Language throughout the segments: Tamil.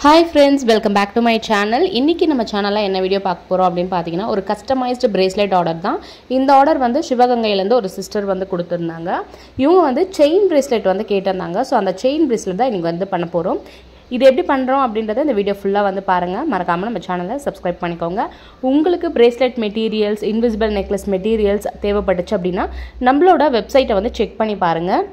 Hi friends, welcome back to my channel. இன்னைக்கு நம்ம சேனல்ல என்ன வீடியோ பார்க்க போறோம் அப்படினு பாத்தீங்கன்னா ஒரு கஸ்டமைஸ்ட் bracelet ஆர்டர் தான். இந்த ஆர்டர் வந்து சிவகங்கையில இருந்து ஒரு சிஸ்டர் வந்து கொடுத்திருந்தாங்க. இவங்க வந்து செயின் bracelet வந்து கேட்டிருந்தாங்க. சோ அந்த செயின் bracelet தான் இன்னைக்கு வந்து பண்ண போறோம். இது எப்படி பண்றோம் அப்படின்றத இந்த வீடியோ ஃபுல்லா வந்து பாருங்க. மறக்காம நம்ம சேனலை Subscribe பண்ணிக்கோங்க. உங்களுக்கு bracelet materials, invisible necklace materials தேவைப்பட்டுச்சு அப்படினா நம்மளோட வெப்சைட்டை வந்து செக் பண்ணி பாருங்க.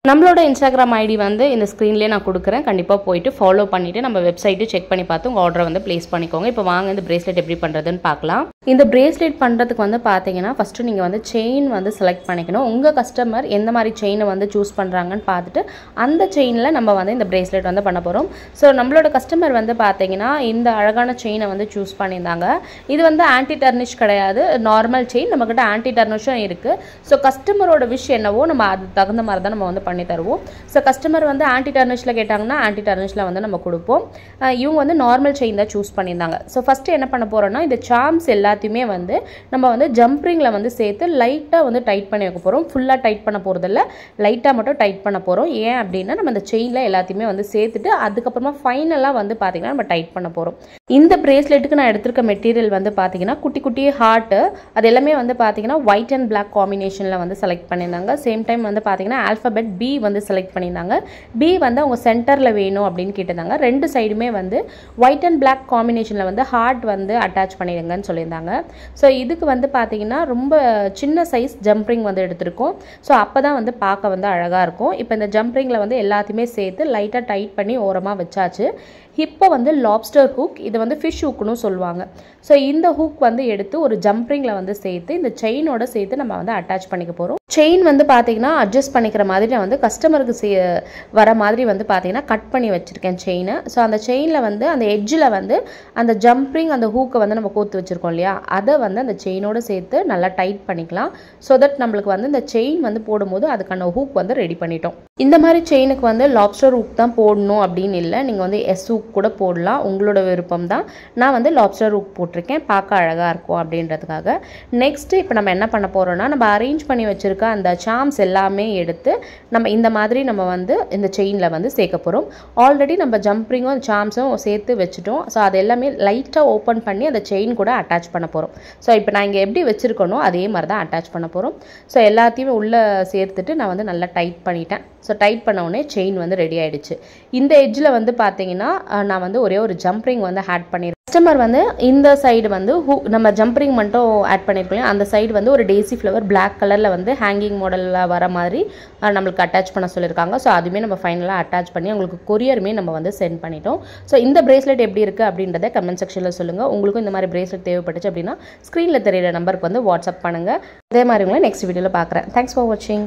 நம்மளோட Instagram ID வந்து இந்த ஸ்கிரீன்லயே நான் கொடுக்கிறேன். கண்டிப்பா போய்ட்டு ஃபாலோ பண்ணிட்டு நம்ம வெப்சைட்டை செக் பண்ணி பார்த்து உங்க ஆர்டரை வந்து ப்ளேஸ் பண்ணிக்கோங்க. இப்போ வாங்க இந்த bracelet எப்படி பண்றதுன்னு பார்க்கலாம். இந்த bracelet பண்றதுக்கு வந்து பாத்தீங்கன்னா ஃபர்ஸ்ட் நீங்க வந்து செயின் வந்து செலக்ட் பண்ணிக்கணும். உங்க கஸ்டமர் எந்த மாதிரி செயினை வந்து சூஸ் பண்றாங்கன்னு பார்த்துட்டு அந்த செயின்ல நம்ம வந்து இந்த bracelet வந்து பண்ண போறோம். சோ நம்மளோட கஸ்டமர் வந்து பாத்தீங்கன்னா இந்த அழகான செயினை வந்து சூஸ் பண்ணிருந்தாங்க. இது வந்து ஆன்டி டர்னிஷ் கிடையாது, நார்மல் செயின். நம்மகிட்ட ஆன்டி டர்னிஷும் இருக்கு. சோ கஸ்டமரோட விஷ் என்னவோ நம்ம அதுக்கு தகுந்த மாதிரி தான் நம்ம வந்து பண்ணி தருவோம். சோ கஸ்டமர் வந்து ஆன்டி டர்னிஷ்ல கேட்டாங்கன்னா ஆன்டி டர்னிஷ்ல வந்து நம்ம கொடுப்போம். இவங்க வந்து நார்மல் செயின் தான் சூஸ் பண்ணிருந்தாங்க. சோ ஃபர்ஸ்ட் என்ன பண்ண போறோம்னா இந்த சார்ம்ஸ் எல்லாத்தையுமே வந்து நம்ம வந்து ஜம்ப் ரிங்ல வந்து சேர்த்து லைட்டா வந்து டைட் பண்ணி வைக்க போறோம். ஃபுல்லா டைட் பண்ண போறது இல்ல, லைட்டா மட்டும் டைட் பண்ண போறோம். ஏன் அப்படினா நம்ம இந்த செயின்ல எல்லாத்தையுமே வந்து சேர்த்துட்டு அதுக்கு அப்புறமா ஃபைனலா வந்து பாத்தீங்கன்னா நம்ம டைட் பண்ண போறோம். இந்த braceletக்கு நான் எடுத்துக்க மெட்டீரியல் வந்து பாத்தீங்கன்னா குட்டி குட்டி ஹார்ட், அது எல்லாமே வந்து பாத்தீங்கன்னா ஒயிட் அண்ட் Black காம்பினேஷன்ல வந்து செலக்ட் பண்ணிருந்தாங்க. சேம் டைம் வந்து பாத்தீங்கன்னா ஆல்பபெட் B வந்து செலக்ட் பண்ணிருந்தாங்க. B வந்து அவங்க சென்டர்ல வேணும் அப்படினு கேட்டிருந்தாங்க. ரெண்டு சைடுமே வந்து ஒயிட் அண்ட் Black காம்பினேஷன்ல வந்து ஹார்ட் வந்து அட்டாச் பண்ணிருங்கன்னு சொல்லிருந்தாங்க. சோ இதுக்கு வந்து பாத்தீங்கன்னா ரொம்ப சின்ன சைஸ் ஜம்ப் ரிங் வந்து எடுத்துருக்கோம். சோ அப்பதான் வந்து பார்க்க வந்து அழகா இருக்கும். இப்போ இந்த ஜம்ப் ரிங்ல வந்து எல்லாத்தையுமே சேர்த்து லைட்டா டைட் பண்ணி ஓரமா வச்சாச்சு. இப்போ வந்து லாப்ஸ்டர் ஹூக், இது வந்து ஃபிஷ் ஹூக்னு சொல்லுவாங்க. ஸோ இந்த ஹூக் வந்து எடுத்து ஒரு ஜம்ப் ரிங்ல வந்து சேர்த்து இந்த செயினோட சேர்த்து நம்ம வந்து அட்டாச் பண்ணிக்க போறோம். செயின் வந்து பாத்தீங்கன்னா அட்ஜஸ்ட் பண்ணிக்கிற மாதிரி நான் வந்து கஸ்டமருக்கு வர மாதிரி வந்து பாத்தீங்கன்னா கட் பண்ணி வச்சிருக்கேன் செயினை. ஸோ அந்த செயின்ல வந்து அந்த எட்ஜில் வந்து அந்த ஜம்ப் ரிங் அந்த ஹூக்கை வந்து நம்ம கோத்து வச்சிருக்கோம் இல்லையா, அதை வந்து அந்த செயினோட சேர்த்து நல்லா டைட் பண்ணிக்கலாம். ஸோ தட் நம்மளுக்கு வந்து இந்த செயின் வந்து போடும்போது அதுக்கான ஹூக் வந்து ரெடி பண்ணிட்டோம். இந்த மாதிரி செயினுக்கு வந்து லாப்ஸ்டர் ஹூக் தான் போடணும் அப்படின்னு இல்லை, நீங்க வந்து எஸ் ஹூக் கூட போடலாம், உங்களோட விருப்பம் தான். நான் வந்து லாப்ஸ்டர் ஹூக் போட்டிருக்கேன், பார்க்க அழகா இருக்கும் அப்படின்றதுக்காக. நெக்ஸ்ட் இப்போ நம்ம என்ன பண்ண போறோம்னா நம்ம அரேஞ்ச் பண்ணி வச்சிருக்க அந்த சார்ம்ஸ் எல்லாமே எடுத்து நம்ம இந்த மாதிரி நம்ம வந்து இந்த செயின்ல வந்து சேர்க்க போறோம். ஆல்ரெடி நம்ம ஜம்ப் ரிங்கும் சார்ம்ஸும் சேர்த்து வச்சுட்டோம். ஸோ அது எல்லாமே லைட்டா ஓப்பன் பண்ணி அந்த செயின் கூட அட்டாச் பண்ண போறோம். ஸோ இப்போ நான் இங்கே எப்படி வச்சிருக்கனோ அதே மாதிரி தான் அட்டாச் பண்ண போறோம். ஸோ எல்லாத்தையுமே உள்ள சேர்த்துட்டு நான் வந்து நல்லா டைட் பண்ணிட்டேன். ஸோ டைட் பண்ண உடனே செயின் வந்து ரெடி ஆயிடுச்சு. இந்த எட்ஜில் வந்து பார்த்தீங்கன்னா நான் வந்து ஒரே ஒரு ஜம்ப் ரிங் வந்து ஆட் பண்ணிடுறேன். கஸ்டமர் வந்து இந்த சைடு வந்து நம்ம ஜம்ப் ரிங் மட்டும் ஆட் பண்ணியிருக்கோம், அந்த சைடு வந்து ஒரு டேசி ஃப்ளவர் Black கலரில் வந்து ஹேங்கிங் மாடலில் வர மாதிரி நம்மளுக்கு அட்டாச் பண்ண சொல்லியிருக்காங்க. ஸோ அதுவுமே நம்ம ஃபைனலாக அட்டாச் பண்ணி உங்களுக்கு கொரியருமே நம்ம வந்து சென்ட் பண்ணிட்டோம். ஸோ இந்த bracelet எப்படி இருக்குது அப்படின்றத கமெண்ட் செக்ஷனில் சொல்லுங்கள். உங்களுக்கும் இந்த மாதிரி bracelet தேவைப்பட்டுச்சு அப்படின்னா ஸ்க்ரீனில் தெரியிற நம்பருக்கு வந்து வாட்ஸ்அப் பண்ணுங்கள். அதே மாதிரி உங்களை நெக்ஸ்ட் வீடியோவில் பார்க்குறேன். தேங்க்ஸ் ஃபார் வாட்சிங்.